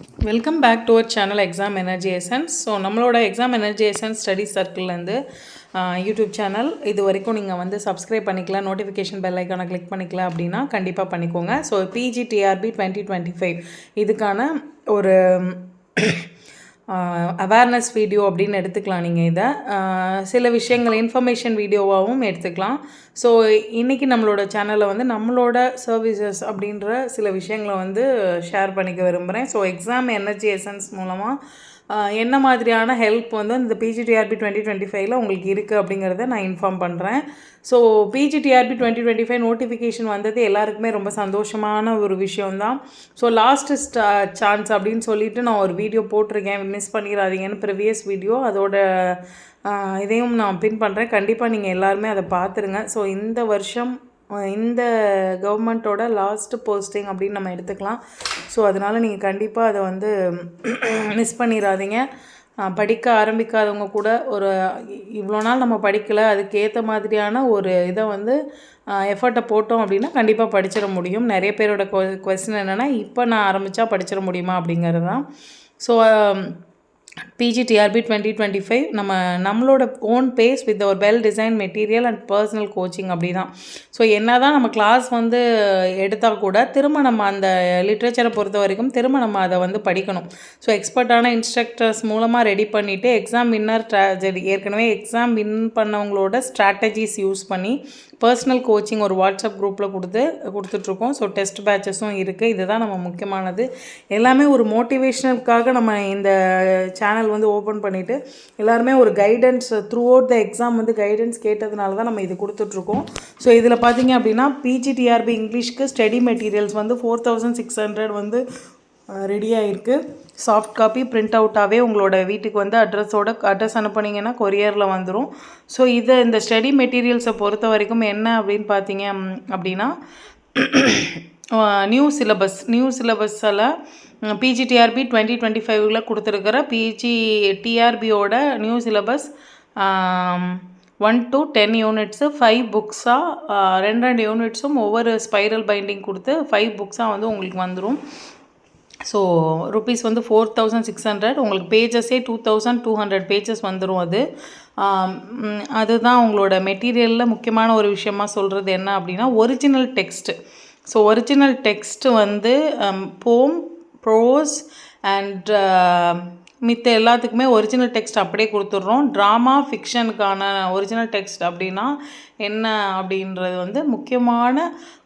Welcome back to our channel exam energy essence. So நம்மளோட exam energy essence study சர்க்கிள்லேருந்து YouTube channel இது வரைக்கும் நீங்கள் வந்து சப்ஸ்கிரைப் பண்ணிக்கலாம், நோட்டிஃபிகேஷன் பெல் ஐக்கானை கிளிக் பண்ணிக்கலாம் அப்படின்னா கண்டிப்பாக பண்ணிக்கோங்க. ஸோ பிஜிடிஆர்பி 2025 இதுக்கான ஒரு அவேர்னஸ் வீடியோ அப்படின்னு எடுத்துக்கலாம். நீங்கள் இதை சில விஷயங்கள் இன்ஃபர்மேஷன் வீடியோவாகவும் எடுத்துக்கலாம். ஸோ இன்றைக்கி நம்மளோட சேனலில் வந்து நம்மளோட சர்வீசஸ் அப்படின்ற சில விஷயங்களை வந்து ஷேர் பண்ணிக்க விரும்புகிறேன். ஸோ எக்ஸாம் எனர்ஜி எசன்ஸ் மூலமாக என்ன மாதிரியான ஹெல்ப் வந்து இந்த பிஜிடிஆர்பி 2025 உங்களுக்கு இருக்குது அப்படிங்கிறத நான் இன்ஃபார்ம் பண்ணுறேன். ஸோ பிஜிடிஆர்பி 2025 நோட்டிஃபிகேஷன் வந்தது எல்லாருக்குமே ரொம்ப சந்தோஷமான ஒரு விஷயம்தான். ஸோ லாஸ்ட்டு சான்ஸ் அப்படின்னு சொல்லிட்டு நான் ஒரு வீடியோ போட்டிருக்கேன், மிஸ் பண்ணிடாதீங்கன்னு ப்ரிவியஸ் வீடியோ. அதோட இதையும் நான் பின் பண்ணுறேன், கண்டிப்பாக நீங்கள் எல்லாருமே அதை பார்த்துருங்க. ஸோ இந்த வருஷம் இந்த கவர்மெண்ட்டோட லாஸ்ட்டு போஸ்டிங் அப்படின்னு நம்ம எடுத்துக்கலாம். ஸோ அதனால் நீங்கள் கண்டிப்பாக அதை வந்து மிஸ் பண்ணிடாதீங்க. படிக்க ஆரம்பிக்காதவங்க கூட ஒரு இவ்வளோ நாள் நம்ம படிக்கலை, அதுக்கேற்ற மாதிரியான ஒரு இதை வந்து எஃபர்ட்டை போட்டோம் அப்படின்னா கண்டிப்பாக படிச்சிட முடியும். நிறைய பேரோட கொஸ்டின் என்னென்னா, இப்போ நான் ஆரம்பித்தா படிச்சிட முடியுமா அப்படிங்கிறது தான். ஸோ பிஜிடிஆர்பி 2025 நம்மளோட ஓன் பேஸ் வித் ஒரு well design material and personal coaching அப்படி தான். ஸோ என்ன தான் நம்ம கிளாஸ் வந்து எடுத்தால் கூட திரும்ப நம்ம அந்த லிட்ரேச்சரை பொறுத்த வரைக்கும் திரும்ப நம்ம அதை வந்து படிக்கணும். ஸோ எக்ஸ்பர்ட்டான இன்ஸ்ட்ரக்டர்ஸ் மூலமாக ரெடி பண்ணிவிட்டு எக்ஸாம் வின்னர் ஏற்கனவே எக்ஸாம் வின் பண்ணவங்களோட ஸ்ட்ராட்டஜிஸ் யூஸ் பண்ணி பர்சனல் கோச்சிங் ஒரு வாட்ஸ்அப் குரூப்பில் கொடுத்துட்ருக்கோம். ஸோ டெஸ்ட் பேட்சஸும் இருக்குது. இதுதான் நம்ம முக்கியமானது. எல்லாமே ஒரு மோட்டிவேஷ்னலுக்காக நம்ம இந்த சேனல் வந்து ஓப்பன் பண்ணிவிட்டு எல்லாருமே ஒரு guidance through out the exam வந்து கைடன்ஸ் கேட்டதுனால தான் நம்ம இது கொடுத்துட்ருக்கோம். ஸோ இதில் பார்த்தீங்க அப்படின்னா பிஜிடிஆர்பி இங்கிலீஷ்க்கு ஸ்டடி மெட்டீரியல்ஸ் வந்து 4600 வந்து ரெடியாக இருக்குது. சாஃப்ட் காப்பி பிரிண்ட் அவுட்டாகவே உங்களோட வீட்டுக்கு வந்து அட்ரஸ் அனுப்புனீங்கன்னா கொரியரில் வந்துடும். ஸோ இந்த ஸ்டடி மெட்டீரியல்ஸை பொறுத்த வரைக்கும் என்ன அப்படின்னு பார்த்தீங்க அப்படின்னா, நியூ சிலபஸில் பிஜிடிஆர்பி 2025 கொடுத்துருக்கிற டிஆர்பியோட நியூ சிலபஸ் 1 to 10 யூனிட்ஸு 5 புக்ஸாக 2 யூனிட்ஸும் ஒவ்வொரு ஸ்பைரல் பைண்டிங் கொடுத்து 5 புக்ஸாக வந்து உங்களுக்கு வந்துடும். ஸோ ருபீஸ் வந்து 4600, உங்களுக்கு பேஜஸே 2200 பேஜஸ் வந்துடும். அதுதான் உங்களோட மெட்டீரியலில் முக்கியமான ஒரு விஷயமா சொல்கிறது என்ன அப்படின்னா, original text. So original text வந்து போம், ப்ரோஸ் அண்ட் மித்த எல்லாத்துக்குமே ஒரிஜினல் டெக்ஸ்ட் அப்படியே கொடுத்துட்றோம். ட்ராமா ஃபிக்ஷனுக்கான ஒரிஜினல் டெக்ஸ்ட் அப்படின்னா என்ன அப்படின்றது வந்து முக்கியமான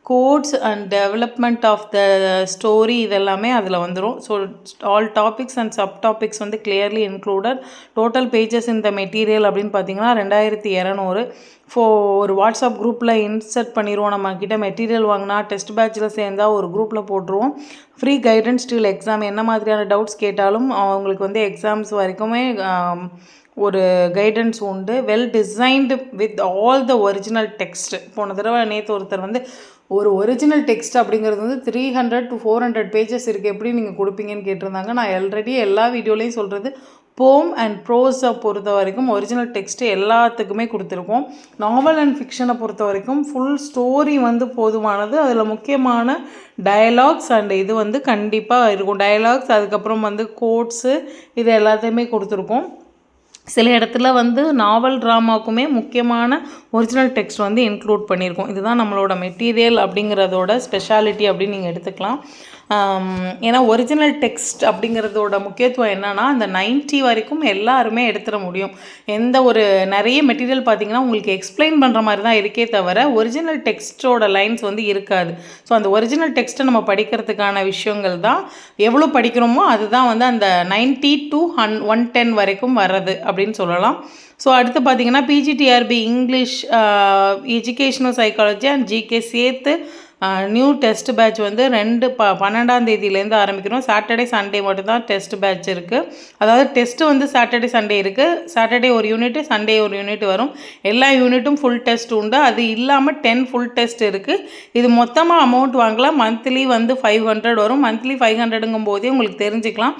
quotes and development of the story இதெல்லாமே அதில் வந்துடும். So all topics and sub topics வந்து கிளியர்லி இன்க்ளூடட். டோட்டல் பேஜஸ் இந்த மெட்டீரியல் அப்படின்னு பார்த்தீங்கன்னா 2200. ஒரு வாட்ஸ்அப் குரூப்பில் இன்சர்ட் பண்ணிடுவோம். நம்மக்கிட்ட மெட்டீரியல் வாங்கினா டெஸ்ட் பேட்சில் சேர்ந்தால் ஒரு குரூப்பில் போட்டுருவோம். ஃப்ரீ கைடன்ஸ் டில் எக்ஸாம், என்ன மாதிரியான டவுட்ஸ் கேட்டாலும் அவங்களுக்கு வந்து எக்ஸாம்ஸ் வரைக்குமே ஒரு கைடன்ஸ் உண்டு. Well designed with all the original text. போன தடவை நேற்று ஒருத்தர் வந்து ஒரு ஒரிஜினல் டெக்ஸ்ட் அப்படிங்கிறது வந்து 300 to 400 பேஜஸ் இருக்குது, எப்படி நீங்கள் கொடுப்பீங்கன்னு கேட்டிருந்தாங்க. நான் ஆல்ரெடி எல்லா வீடியோலையும் சொல்கிறது, போம் அண்ட் ப்ரோஸை பொறுத்த வரைக்கும் ஒரிஜினல் டெக்ஸ்ட்டு எல்லாத்துக்குமே கொடுத்துருக்கோம். நாவல் அண்ட் ஃபிக்ஷனை பொறுத்த வரைக்கும் ஃபுல் ஸ்டோரி வந்து போதுமானது. அதில் முக்கியமான டயலாக்ஸ் அண்ட் இது வந்து கண்டிப்பாக இருக்கும். டயலாக்ஸ், அதுக்கப்புறம் வந்து கோட்ஸு, இது எல்லாத்தையுமே கொடுத்துருக்கோம். சில இடத்துல வந்து நாவல் ட்ராமாவுக்குமே முக்கியமான ஒரிஜினல் டெக்ஸ்ட் வந்து இன்க்ளூட் பண்ணியிருக்கோம். இதுதான் நம்மளோட மெட்டீரியல் அப்படிங்கிறதோட ஸ்பெஷாலிட்டி அப்படின்னு நீங்கள் எடுத்துக்கலாம். ஏன்னா ஒரிஜினல் டெக்ஸ்ட் அப்படிங்கிறதோட முக்கியத்துவம் என்னென்னா, அந்த 90 வரைக்கும் எல்லாருமே எடுத்துட முடியும். நிறைய மெட்டீரியல் பார்த்திங்கன்னா உங்களுக்கு எக்ஸ்பிளைன் பண்ணுற மாதிரி தான் இருக்கே தவிர ஒரிஜினல் டெக்ஸ்ட்டோட லைன்ஸ் வந்து இருக்காது. ஸோ அந்த ஒரிஜினல் டெக்ஸ்ட்டை நம்ம படிக்கிறதுக்கான விஷயங்கள் தான் எவ்வளோ படிக்கிறோமோ அதுதான் வந்து அந்த 90 to 110 வரைக்கும் வர்றது அப்படின்னு சொல்லலாம். ஸோ அடுத்து பார்த்திங்கன்னா PGTRB English, educational psychology and GK சேர்த்து நியூ டெஸ்ட் பேட்ச் வந்து 12ஆம் தேதியிலேருந்து ஆரம்பிக்கிறோம். சாட்டர்டே சண்டே மட்டும்தான் டெஸ்ட் பேட்ச் இருக்குது. அதாவது டெஸ்ட்டு வந்து சாட்டர்டே சண்டே இருக்குது. சாட்டர்டே ஒரு யூனிட்டு, சண்டே ஒரு யூனிட் வரும். எல்லா யூனிட்டும் ஃபுல் டெஸ்ட் உண்டு. அது இல்லாமல் 10 ஃபுல் டெஸ்ட் இருக்குது. இது மொத்தமாக அமௌண்ட் வாங்கலாம். மந்த்லி வந்து 500 வரும். மந்த்லி 500ங்கும் போதே உங்களுக்கு தெரிஞ்சுக்கலாம்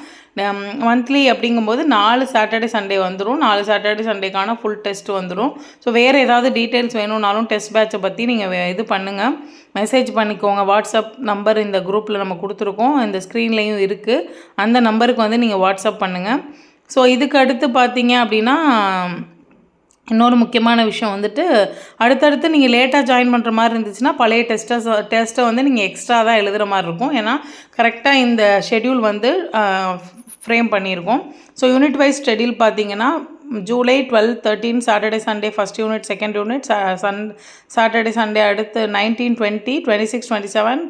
மந்த்லி அப்படிங்கும்போது 4 சாட்டர்டே சண்டே வந்துடும். 4 சாட்டர்டே சண்டேக்கான ஃபுல் டெஸ்ட் வந்துடும். ஸோ வேறு ஏதாவது டீட்டெயில்ஸ் வேணும்னாலும் டெஸ்ட் பேட்சை பற்றி நீங்கள் இது பண்ணுங்கள், மெசேஜ் பண்ணிக்கோங்க. வாட்ஸ்அப் நம்பர் இந்த குரூப்பில் நம்ம கொடுத்துருக்கோம், இந்த ஸ்க்ரீன்லேயும் இருக்குது. அந்த நம்பருக்கு வந்து நீங்கள் வாட்ஸ்அப் பண்ணுங்கள். ஸோ இதுக்கு அடுத்து பார்த்தீங்க அப்படின்னா இன்னொரு முக்கியமான விஷயம் வந்துட்டு, அடுத்தடுத்து நீங்கள் லேட்டாக ஜாயின் பண்ணுற மாதிரி இருந்துச்சுன்னா பழைய டெஸ்ட்டை வந்து நீங்கள் எக்ஸ்ட்ரா தான் எழுதுகிற மாதிரி இருக்கும். ஏன்னா கரெக்டாக இந்த ஷெட்யூல் வந்து ஃப்ரேம் பண்ணியிருக்கோம். ஸோ யூனிட் வைஸ் ஷெட்யூல் பார்த்தீங்கன்னா July 12, 13 Saturday Sunday first unit, second unit, Saturday Sunday அடுத்து 19, 20, 26, 27,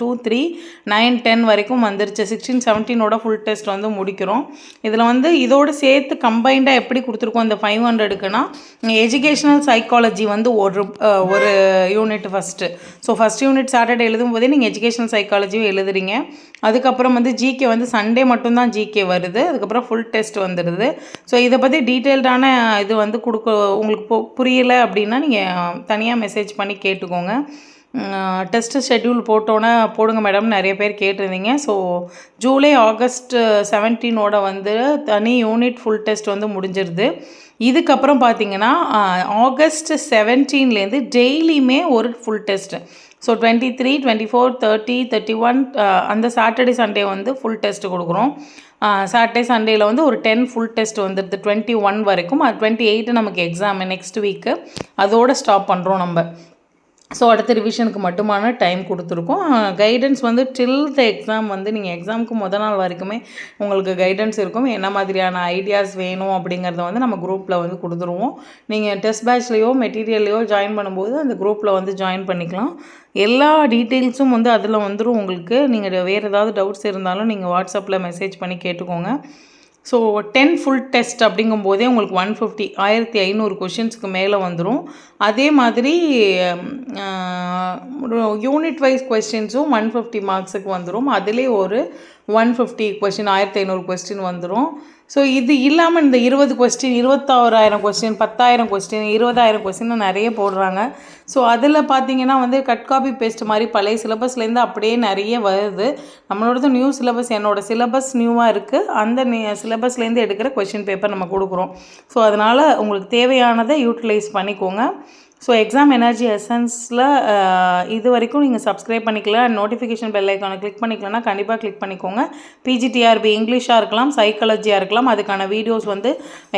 2, 3, 9, 10 வரைக்கும் வந்துருச்சு. 16, 17ஓட ஃபுல் டெஸ்ட் வந்து முடிக்கிறோம். இதில் வந்து இதோடு சேர்த்து கம்பைண்டாக எப்படி கொடுத்துருக்கோம் இந்த 500க்குன்னா, எஜுகேஷ்னல் சைக்காலஜி வந்து ஒரு unit first. So first unit Saturday எழுதும் போதே நீங்கள் எஜுகேஷ்னல் சைக்காலஜியும் எழுதுறீங்க. அதுக்கப்புறம் வந்து ஜிகே வந்து சண்டே மட்டும்தான் ஜிகே வருது, அதுக்கப்புறம் ஃபுல் டெஸ்ட் வந்துடுது. ஸோ இதை பற்றி டீட்டெயில்டான இது வந்து உங்களுக்கு புரியலை அப்படின்னா நீங்கள் தனியாக மெசேஜ் பண்ணி கேட்டுக்கோங்க. டெஸ்ட்டு ஷெட்யூல் போடுங்க மேடம் நிறைய பேர் கேட்டிருந்தீங்க. ஸோ ஜூலை ஆகஸ்ட் 17ஓட வந்து தனி யூனிட் ஃபுல் டெஸ்ட் வந்து முடிஞ்சிருது. இதுக்கப்புறம் பார்த்தீங்கன்னா ஆகஸ்ட் 17லேருந்து டெய்லியுமே ஒரு ஃபுல் டெஸ்ட்டு. ஸோ 23, 24, 30, 31 அந்த சாட்டர்டே சண்டே வந்து ஃபுல் டெஸ்ட்டு கொடுக்குறோம். சாட்டர்டே சண்டேயில் வந்து ஒரு 10 ஃபுல் டெஸ்ட் வந்துடுது 21 வரைக்கும். 28 நமக்கு எக்ஸாம் நெக்ஸ்ட் வீக்கு, அதோடு ஸ்டாப் பண்ணுறோம் நம்ம. ஸோ அடுத்த ரிவிஷனுக்கு மட்டுமான டைம் கொடுத்துருக்கோம். கைடன்ஸ் வந்து டில் த எக்ஸாம் வந்து நீங்கள் எக்ஸாமுக்கு நாள் வரைக்குமே உங்களுக்கு கைடன்ஸ் இருக்கும். என்ன மாதிரியான ஐடியாஸ் வேணும் அப்படிங்கிறத வந்து நம்ம குரூப்பில் வந்து கொடுத்துருவோம். நீங்கள் டெஸ்ட் பேட்ச்லேயோ மெட்டீரியல்லையோ ஜாயின் பண்ணும்போது அந்த குரூப்பில் வந்து ஜாயின் பண்ணிக்கலாம். எல்லா டீட்டெயில்ஸும் வந்து அதில் வந்துடும் உங்களுக்கு. நீங்கள் வேறு ஏதாவது டவுட்ஸ் இருந்தாலும் நீங்கள் வாட்ஸ்அப்பில் மெசேஜ் பண்ணி கேட்டுக்கோங்க. ஸோ 10 ஃபுல் டெஸ்ட் அப்படிங்கும்போதே உங்களுக்கு 1500 கொஷின்ஸுக்கு மேலே வந்துடும். அதே மாதிரி யூனிட் வைஸ் கொஸ்டின்ஸும் 150 மார்க்ஸுக்கு வந்துடும். அதிலே ஒரு 150 கொஸ்டின் 1500 கொஸ்டின் வந்துடும். ஸோ இது இல்லாமல் இந்த 20 கொஸ்டின், 21,000 கொஸ்டின், 10,000 கொஸ்டின், 20,000 கொஸ்டின் நிறைய போடுறாங்க. ஸோ அதில் பார்த்தீங்கன்னா வந்து கட் காப்பி பேஸ்ட் மாதிரி பழைய சிலபஸ்லேருந்து அப்படியே நிறைய வருது. நம்மளோடது நியூ சிலபஸ், என்னோடய சிலபஸ் நியூவாக இருக்குது. அந்த சிலபஸ்லேருந்து எடுக்கிற கொஸ்டின் பேப்பர் நம்ம கொடுக்குறோம். ஸோ அதனால் உங்களுக்கு தேவையானதை யூட்டிலைஸ் பண்ணிக்கோங்க. ஸோ எக்ஸாம் எனர்ஜி எசன்ஸில் இது வரைக்கும் நீங்கள் சப்ஸ்கிரைப் பண்ணிக்கல, நோட்டிஃபிகேஷன் பெல் ஐக்கானை கிளிக் பண்ணிக்கலன்னா கண்டிப்பாக கிளிக் பண்ணிக்கோங்க. பிஜிடிஆர்பி இங்கிலீஷாக இருக்கலாம், சைக்காலஜியாக இருக்கலாம், அதுக்கான வீடியோஸ் வந்து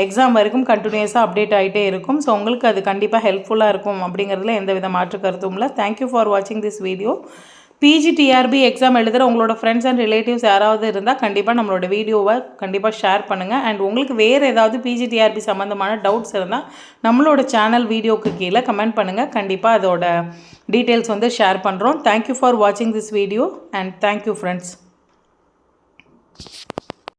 எக்ஸாம் வரைக்கும் கண்டினியூஸாக அப்டேட் ஆகிட்டே இருக்கும். ஸோ உங்களுக்கு அது கண்டிப்பாக ஹெல்ப்ஃபுல்லாக இருக்கும் அப்படிங்கிறதுல எந்த வித மாற்று கருத்தும் இல்லை. தேங்க்யூ ஃபார் வாட்சிங் திஸ் வீடியோ. பிஜிடிஆர்பி எக்ஸாம் எழுதுகிற உங்களோட ஃப்ரெண்ட்ஸ் அண்ட் ரிலேட்டிவ்ஸ் யாராவது இருந்தால் கண்டிப்பாக நம்மளோட வீடியோவை கண்டிப்பாக ஷேர் பண்ணுங்கள். அண்ட் உங்களுக்கு வேறு ஏதாவது பிஜிடிஆர்பி சம்மந்தமான டவுட்ஸ் இருந்தால் நம்மளோட சேனல் வீடியோக்கு கீழே கமெண்ட் பண்ணுங்கள். கண்டிப்பாக அதோட டீட்டெயில்ஸ் வந்து ஷேர் பண்ணுறோம். தேங்க்யூ ஃபார் வாட்சிங் this video and thank you friends.